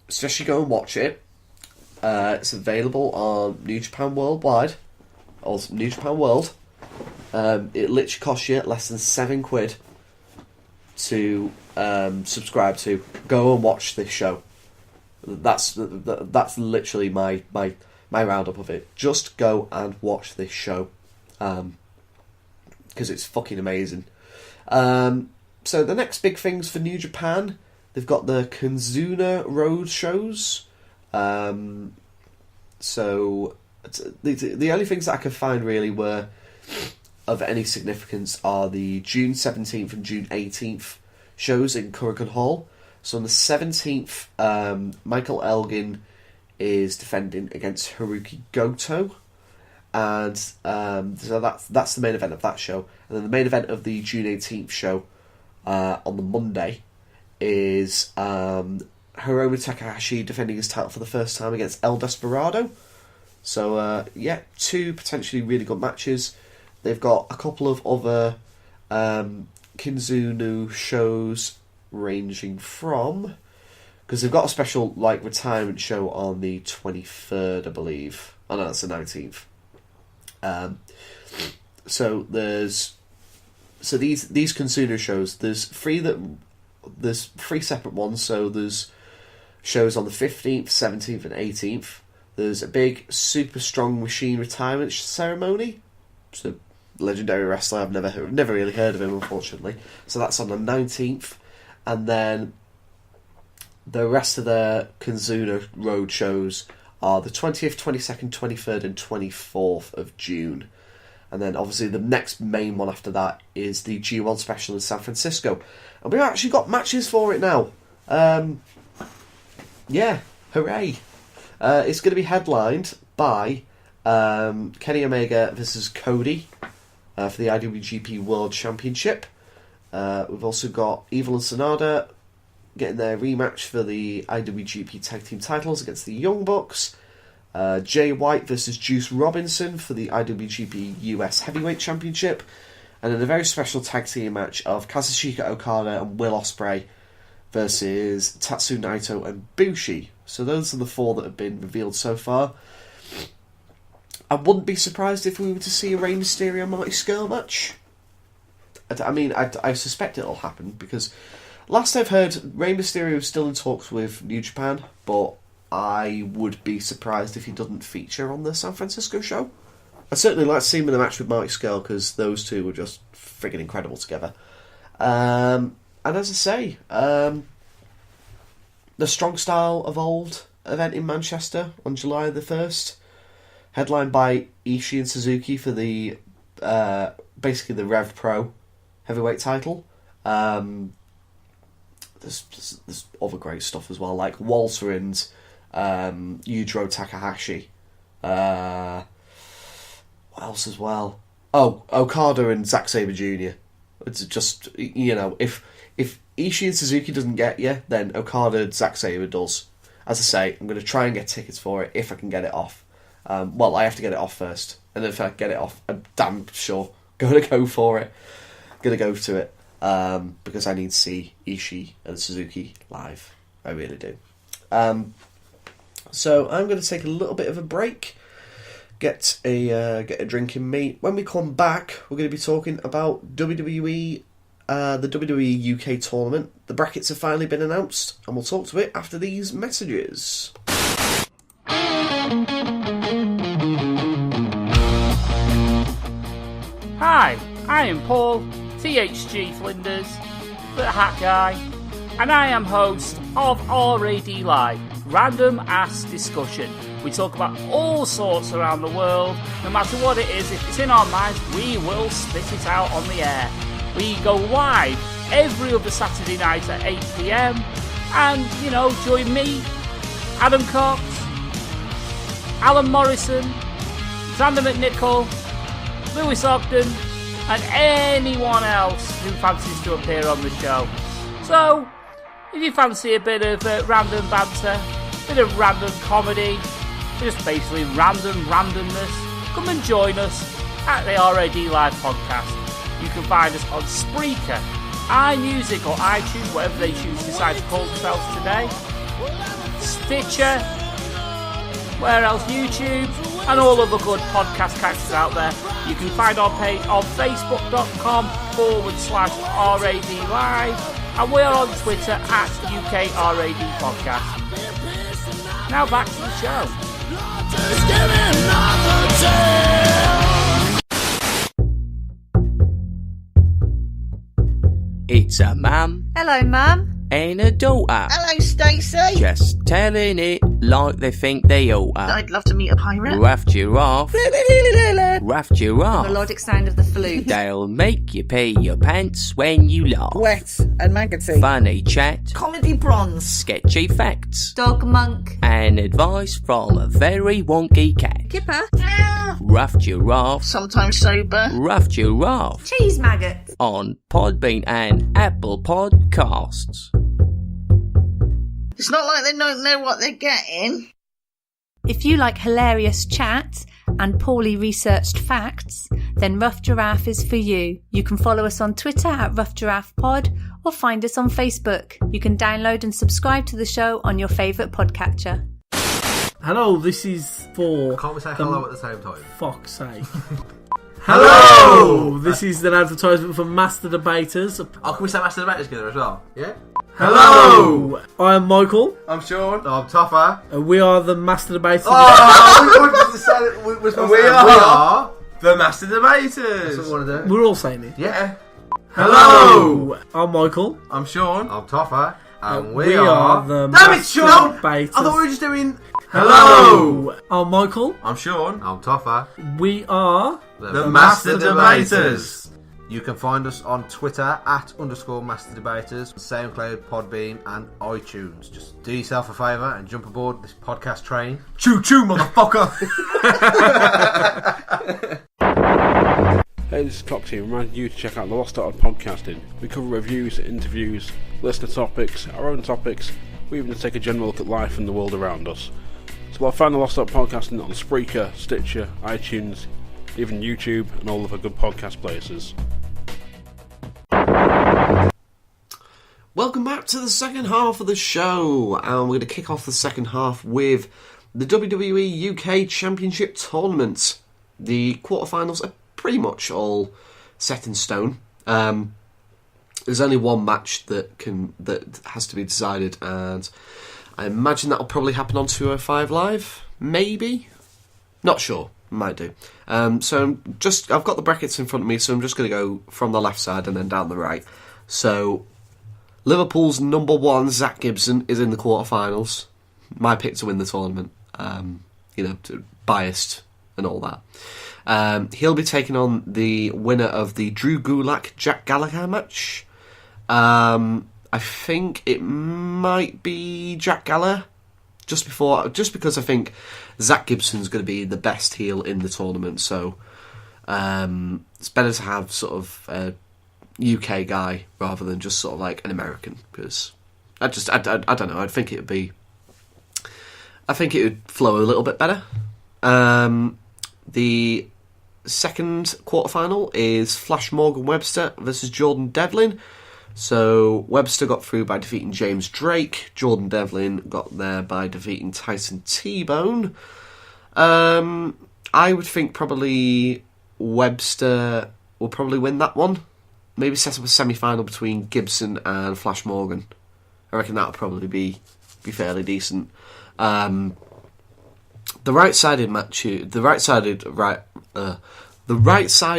S1: Especially go and watch it. It's available on New Japan Worldwide, or New Japan World. It literally costs you less than £7 to subscribe to. Go and watch this show. That's literally my roundup of it. Just go and watch this show, because it's fucking amazing. So the next big things for New Japan, they've got the Kizuna Road shows. So the only things that I could find really were of any significance are the June 17th and June 18th shows in Korakuen Hall. So on the 17th, Michael Elgin is defending against Haruki Goto. And so that's the main event of that show. And then the main event of the June 18th show on the Monday is Hiromu Takahashi defending his title for the first time against El Desperado. So, two potentially really good matches. They've got a couple of other Kizuna shows ranging from... Because they've got a special retirement show on the 23rd, I believe. Oh no, that's the 19th. So these Kizuna shows, there's three separate ones. So there's shows on the 15th, 17th and 18th. There's a big Super Strong Machine retirement ceremony. It's a legendary wrestler. I've never really heard of him, unfortunately. So that's on the 19th. And then the rest of the Kizuna Road shows are the 20th, 22nd, 23rd and 24th of June. And then obviously the next main one after that is the G1 special in San Francisco. And we've actually got matches for it now. Hooray. It's going to be headlined by Kenny Omega versus Cody for the IWGP World Championship. We've also got Evil and Sonata getting their rematch for the IWGP Tag Team titles against the Young Bucks. Jay White versus Juice Robinson for the IWGP US Heavyweight Championship. And then a very special tag team match of Kazuchika Okada and Will Ospreay versus Tatsu Naito and Bushi. So those are the four that have been revealed so far. I wouldn't be surprised if we were to see a Rey Mysterio Marty Scurll match. I suspect it'll happen, because last I've heard, Rey Mysterio is still in talks with New Japan, but I would be surprised if he doesn't feature on the San Francisco show. I'd certainly like to see him in a match with Marty Scurll, because those two were just friggin' incredible together. And as I say, the Strong Style Evolved event in Manchester on July the 1st, headlined by Ishii and Suzuki for the basically the Rev Pro heavyweight title. There's other great stuff as well, like Walter and Yujiro Takahashi. What else as well? Oh, Okada and Zack Sabre Jr. It's just, if Ishii and Suzuki doesn't get you, then Okada and Zack Sabre does. As I say, I'm going to try and get tickets for it if I can get it off. I have to get it off first, and if I get it off, I'm damn sure going to go for it. Going to go to it. because I need to see Ishii and Suzuki live. I really do. So I'm going to take a little bit of a break, get a drink in me. When we come back, we're going to be talking about WWE, the WWE UK tournament. The brackets have finally been announced, and we'll talk to it after these messages.
S2: Hi, I am Paul, THG Flinders, the Hat Guy, and I am host of RAD Live, Random Ass Discussion. We talk about all sorts around the world, no matter what it is. If it's in our minds, we will spit it out on the air. We go live every other Saturday night at 8 PM, and, join me, Adam Cox, Alan Morrison, Xander McNichol, Lewis Ogden, and anyone else who fancies to appear on the show. So, if you fancy a bit of random banter, a bit of random comedy, just basically random randomness, come and join us at the RAD Live podcast. You can find us on Spreaker, iMusic or iTunes, whatever they choose to decide to call themselves today, Stitcher, where else, YouTube, and all other good podcast catchers out there. You can find our page on facebook.com/RAD Live, and we are on Twitter at UKRAD Podcast. Now back to the show.
S3: It's a mum.
S4: Hello, Mum.
S3: And a daughter.
S4: Hello, Stacey.
S3: Just telling it like they think they oughta.
S4: I'd love to meet a pirate.
S3: Rough giraffe. Rough giraffe.
S4: Melodic sound of the flute.
S3: They'll make you pee your pants when you laugh.
S5: Wet and maggoty.
S3: Funny chat.
S4: Comedy bronze.
S3: Sketchy facts.
S4: Dog monk.
S3: And advice from a very wonky cat.
S4: Kipper.
S3: Rough giraffe.
S4: Sometimes sober.
S3: Rough giraffe.
S4: Cheese maggot.
S3: On Podbean and Apple Podcasts.
S4: It's not like they don't know what they're getting.
S6: If you like hilarious chat and poorly researched facts, then Rough Giraffe is for you. You can follow us on Twitter at Rough Giraffe Pod or find us on Facebook. You can download and subscribe to the show on your favourite podcatcher.
S7: Hello, this is for...
S8: Can't we say hello at the same time?
S7: Fuck's sake. Hello! This is an advertisement for Master Debaters.
S8: Oh, can we say Master Debaters together as well? Yeah?
S7: Hello! I am Michael.
S8: I'm Sean. I'm Toffer.
S7: And we are the Master Debaters.
S8: We are the Master Debaters. That's what we want to do.
S7: We're all saying it.
S8: Yeah.
S7: Hello! I'm Michael.
S8: I'm Sean. I'm Toffer. And
S7: we are the
S8: Damn it, Sean!
S7: Debaters.
S8: I thought we were just doing...
S7: Hello! I'm Michael.
S8: I'm Sean. I'm Toffer.
S7: We are...
S8: The Master Debaters. You can find us on Twitter at _Master Debaters, SoundCloud, Podbean, and iTunes. Just do yourself a favour and jump aboard this podcast train. Choo choo, motherfucker!
S9: Hey, this is Cox here, reminding you to check out the Lost Art of Podcasting. We cover reviews, interviews, listener topics, our own topics. We even take a general look at life and the world around us. So I'll find the Lost Art Podcasting on Spreaker, Stitcher, iTunes, even YouTube, and all of the good podcast places.
S1: Welcome back to the second half of the show, and we're going to kick off the second half with the WWE UK Championship Tournament. The quarterfinals are pretty much all set in stone. There's only one match that has to be decided, and I imagine that'll probably happen on 205 Live. Maybe, not sure. Might do. So I've got the brackets in front of me, so I'm just going to go from the left side and then down the right. So Liverpool's number one, Zach Gibson, is in the quarterfinals. My pick to win the tournament. Biased and all that. He'll be taking on the winner of the Drew Gulak-Jack Gallagher match. I think it might be Jack Gallagher. Just because I think Zach Gibson's going to be the best heel in the tournament, so it's better to have sort of a UK guy rather than just sort of like an American, because I don't know. I think it would flow a little bit better. The second quarterfinal is Flash Morgan Webster versus Jordan Devlin. So Webster got through by defeating James Drake. Jordan Devlin got there by defeating Tyson T-Bone. I would think probably Webster will probably win that one. Maybe set up a semi-final between Gibson and Flash Morgan. I reckon that'll probably be fairly decent. The right-sided match, the right side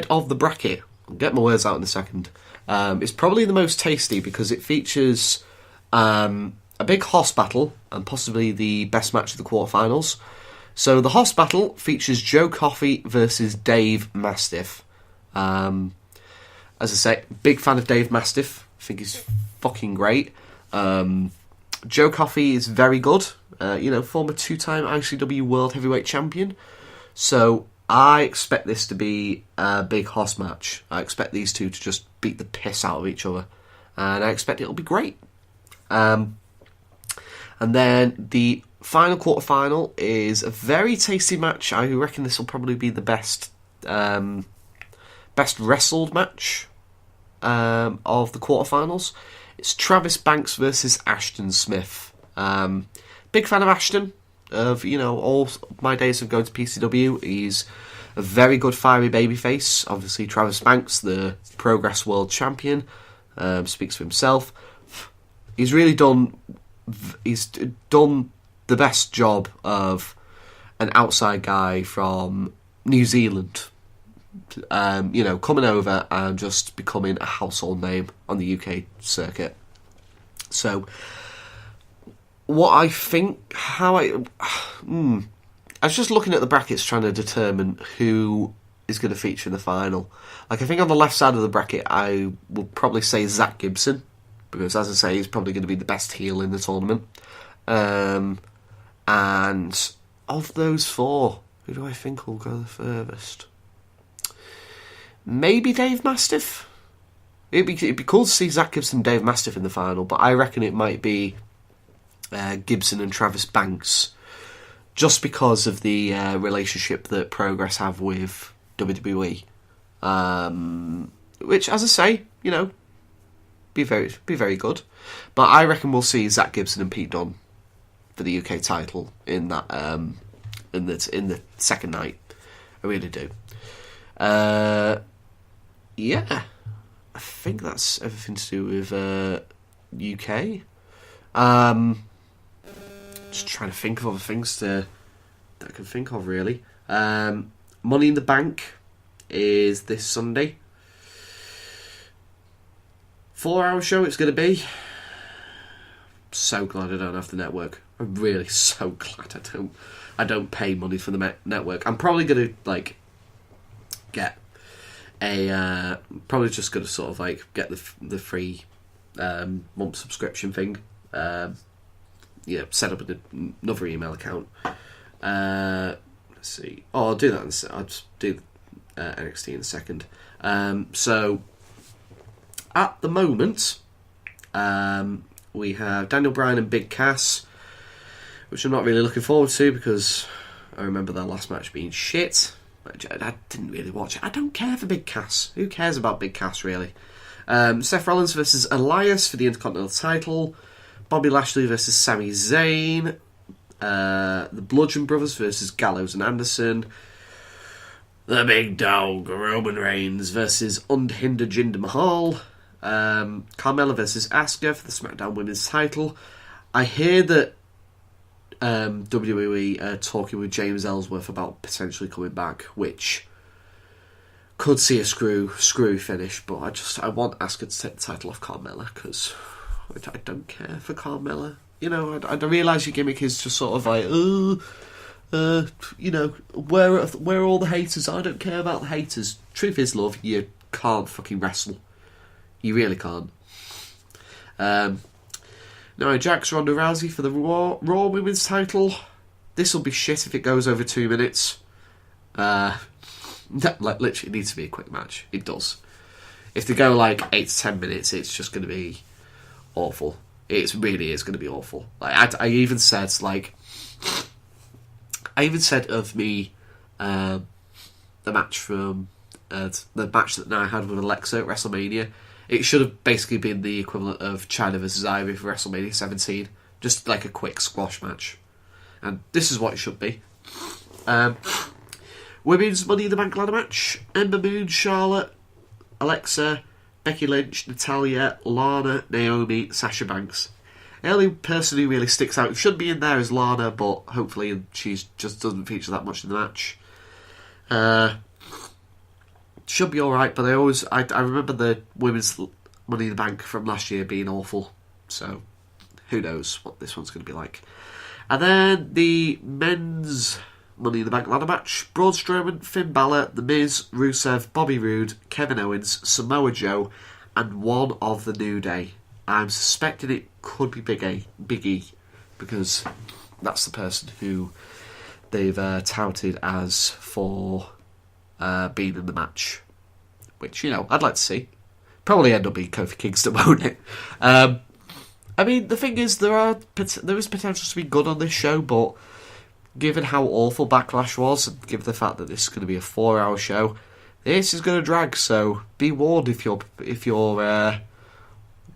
S1: of the bracket. I'll get my words out in a second. It's probably the most tasty because it features a big hoss battle and possibly the best match of the quarterfinals. So the hoss battle features Joe Coffey versus Dave Mastiff. As I say, big fan of Dave Mastiff. I think he's fucking great. Joe Coffey is very good. Former 2-time ICW World Heavyweight Champion. So I expect this to be a big hoss match. I expect these two to just beat the piss out of each other. And I expect it'll be great. And then the final quarterfinal is a very tasty match. I reckon this will probably be the best wrestled match of the quarterfinals. It's Travis Banks versus Ashton Smith. Big fan of Ashton. Of all my days of going to PCW, he's a very good fiery babyface. Obviously, Travis Banks, the Progress World Champion, speaks for himself. He's really done. He's done the best job of an outside guy from New Zealand. Coming over and just becoming a household name on the UK circuit. So, what I think, I was just looking at the brackets trying to determine who is going to feature in the final. Like, I think on the left side of the bracket, I would probably say Zach Gibson, because as I say, he's probably going to be the best heel in the tournament. And of those four, who do I think will go the furthest? Maybe Dave Mastiff. It'd be cool to see Zach Gibson and Dave Mastiff in the final, but I reckon it might be Gibson and Travis Banks, just because of the relationship that Progress have with WWE. Which, as I say, be very good. But I reckon we'll see Zach Gibson and Pete Dunne for the UK title in that in the second night. I really do. Yeah, I think that's everything to do with UK. Just trying to think of other things that I can think of, really. Money in the Bank is this Sunday. 4-hour show it's going to be. So glad I don't have the network. I'm really so glad I don't pay money for the network. I'm probably going to get a probably just going to sort of get the free month subscription thing. Set up another email account. Let's see. I'll do that. I'll just do NXT in a second. So at the moment, we have Daniel Bryan and Big Cass, which I'm not really looking forward to because I remember their last match being shit. I didn't really watch it. I don't care for Big Cass. Who cares about Big Cass, really? Seth Rollins versus Elias for the Intercontinental title. Bobby Lashley versus Sami Zayn. The Bludgeon Brothers versus Gallows and Anderson. The Big Dog, Roman Reigns versus Unhindered Jinder Mahal. Carmella versus Asuka for the SmackDown Women's title. I hear that WWE are talking with James Ellsworth about potentially coming back, which could see a screw finish, but I want Asuka to take the title off Carmella because I don't care for Carmella. I realise your gimmick is just sort of where are all the haters? I don't care about the haters. Truth is, love, you can't fucking wrestle. You really can't. Nia Jax, Ronda Rousey for the Raw Women's title. This will be shit if it goes over 2 minutes. Literally, it needs to be a quick match. It does. If they go 8 to 10 minutes, it's just going to be awful. It really is going to be awful. I even said of me. I the match from the match that Nia had with Alexa at WrestleMania. It should have basically been the equivalent of China versus Ivy for WrestleMania 17, just like a quick squash match. And this is what it should be. Women's Money in the Bank ladder match: Ember Moon, Charlotte, Alexa, Becky Lynch, Natalya, Lana, Naomi, Sasha Banks. The only person who really sticks out, who should be in there, is Lana, but hopefully she just doesn't feature that much in the match. Should be alright, but I remember the women's Money in the Bank from last year being awful, so who knows what this one's going to be like. And then the men's Money in the Bank ladder match: Braun Strowman, Finn Balor, The Miz, Rusev, Bobby Roode, Kevin Owens, Samoa Joe, and one of the New Day. I'm suspecting it could be Big E, because that's the person who they've touted as for being in the match, which, you know, I'd like to see. Probably end up being Kofi Kingston, won't it? I mean, the thing is, there is potential to be good on this show, but given how awful Backlash was, and given the fact that this is going to be a 4-hour show, this is going to drag. So be warned if you're going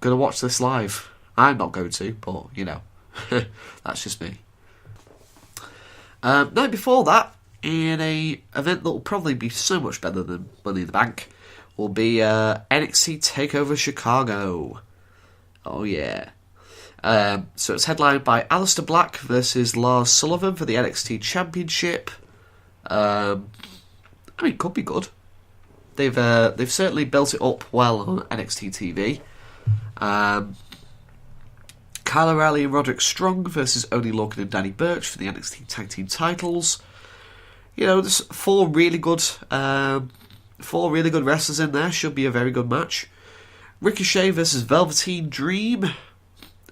S1: to watch this live. I'm not going to, but you know, that's just me. Night before that, in a event that will probably be so much better than Money in the Bank, will be NXT TakeOver Chicago. Oh yeah. So it's headlined by Aleister Black versus Lars Sullivan for the NXT Championship. I mean, could be good. They've certainly built it up well on NXT TV. Kyle O'Reilly and Roderick Strong versus Oney Lorcan and Danny Burch for the NXT Tag Team titles. You know, there's four really good wrestlers in there. Should be a very good match. Ricochet versus Velveteen Dream.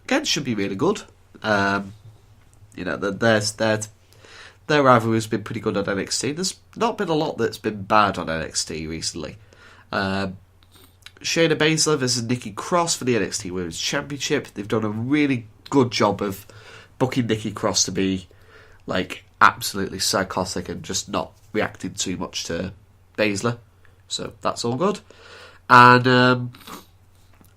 S1: Again, should be really good. You know, their rivalry has been pretty good on NXT. There's not been a lot that's been bad on NXT recently. Shayna Baszler versus Nikki Cross for the NXT Women's Championship. They've done a really good job of booking Nikki Cross to be like absolutely psychotic and just not reacting too much to Baszler. So that's all good. And a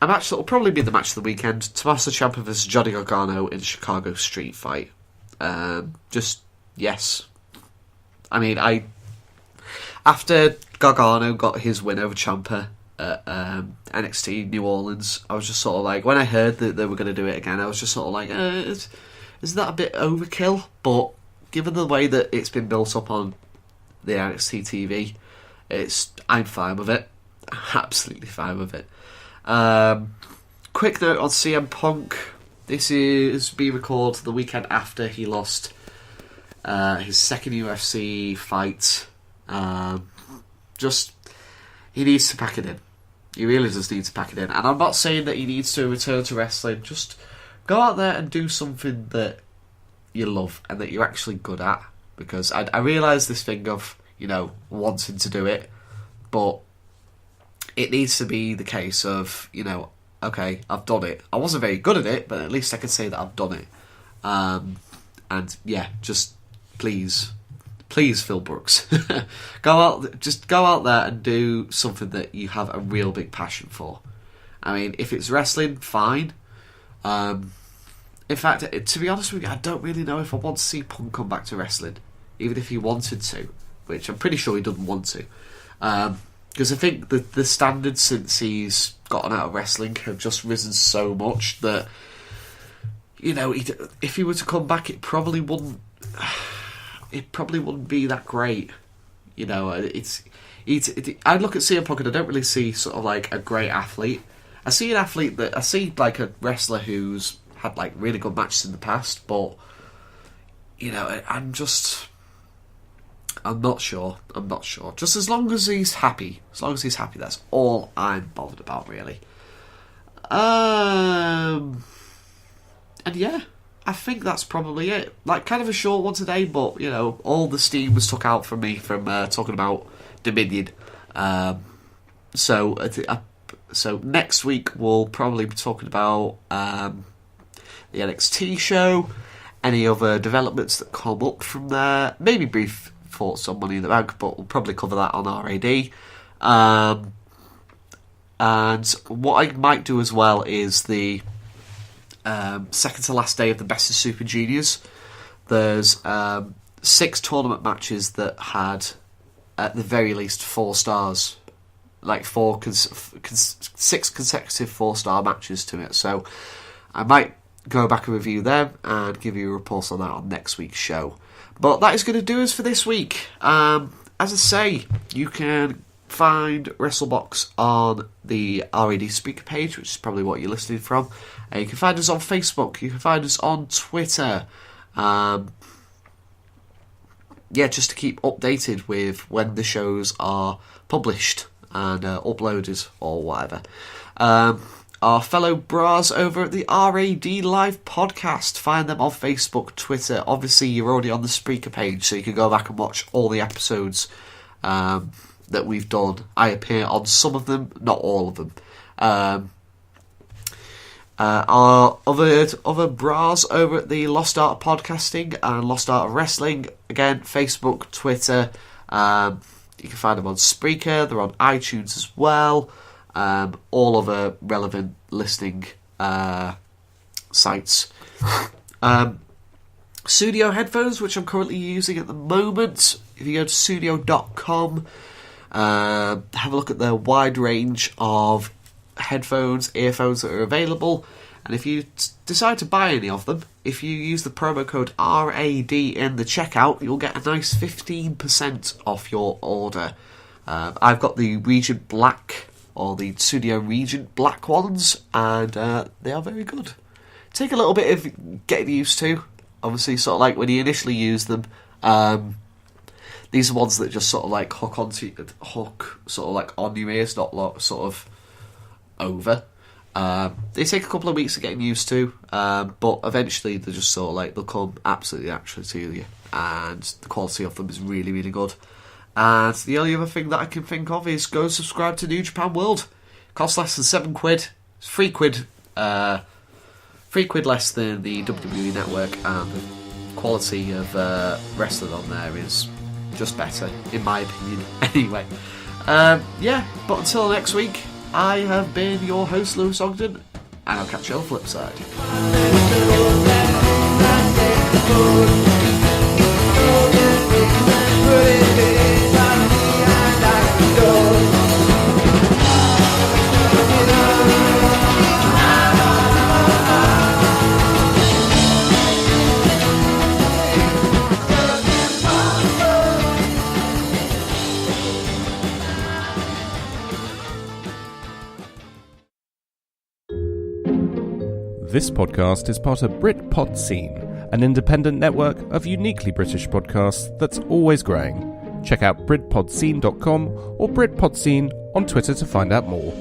S1: match that will probably be the match of the weekend: Tommaso Ciampa versus Johnny Gargano in a Chicago street fight. Yes. I mean, after Gargano got his win over Ciampa at NXT New Orleans, I was just sort of like, when I heard that they were going to do it again, I was just sort of like, is that a bit overkill? But given the way that it's been built up on the NXT TV, I'm fine with it. Absolutely fine with it. Quick note on CM Punk. This is being recorded the weekend after he lost his second UFC fight. He needs to pack it in. He really does need to pack it in. And I'm not saying that he needs to return to wrestling. Just go out there and do something that you love and that you're actually good at. Because I realise this thing of, you know, wanting to do it, but it needs to be the case of, you know, okay, I've done it. I wasn't very good at it, but at least I can say that I've done it. And yeah, just please, Phil Brooks, go out there and do something that you have a real big passion for. I mean, if it's wrestling, fine. In fact, to be honest with you, I don't really know if I want to see Punk come back to wrestling, even if he wanted to, which I'm pretty sure he doesn't want to. Because I think the standards since he's gotten out of wrestling have just risen so much that, you know, if he were to come back, it probably wouldn't be that great. You know, I look at CM Punk and I don't really see sort of like a great athlete. I see like a wrestler who's had like really good matches in the past, but you know, I'm not sure. Just as long as he's happy. That's all I'm bothered about, really. And yeah, I think that's probably it. Like, kind of a short one today, but, you know, all the steam was took out from me from talking about Dominion. So next week we'll probably be talking about the NXT show, any other developments that come up from there, maybe brief thoughts on Money in the Bank, but we'll probably cover that on RAD. And what I might do as well is the second to last day of the Best of Super Juniors. There's 6 tournament matches that had, at the very least, 4 stars. Like 6 consecutive 4-star matches to it. So I might go back and review them and give you a report on that on next week's show. But that is going to do us for this week. As I say, you can find WrestleBox on the RAD speaker page, which is probably what you're listening from. You can find us on Facebook. You can find us on Twitter. Just to keep updated with when the shows are published and uploaded or whatever. Our fellow bras over at the RAD Live podcast, find them on Facebook, Twitter. Obviously, you're already on the Spreaker page, so you can go back and watch all the episodes that we've done. I appear on some of them, not all of them. Our other bras over at the Lost Art of Podcasting and Lost Art of Wrestling, again, Facebook, Twitter. You can find them on Spreaker. They're on iTunes as well. All other relevant listening sites. Studio headphones, which I'm currently using at the moment. If you go to studio.com, have a look at the wide range of headphones, earphones that are available. And if you decide to buy any of them, if you use the promo code RAD in the checkout, you'll get a nice 15% off your order. I've got the Regent Black, or the Studio Regent Black ones, and they are very good. Take a little bit of getting used to. Obviously, sort of like when you initially use them, these are ones that just sort of like hook sort of like on your ears, not sort of over. They take a couple of weeks of getting used to, but eventually they just sort of like, they'll come absolutely naturally to you, and the quality of them is really, really good. And the only other thing that I can think of is go subscribe to New Japan World. Costs less than £7. It's £3. £3 less than the WWE Network, and the quality of wrestling on there is just better, in my opinion. Anyway, but until next week, I have been your host, Lewis Ogden, and I'll catch you on the flip side.
S5: This podcast is part of Britpod Scene, an independent network of uniquely British podcasts that's always growing. Check out BritpodScene.com or Britpod Scene on Twitter to find out more.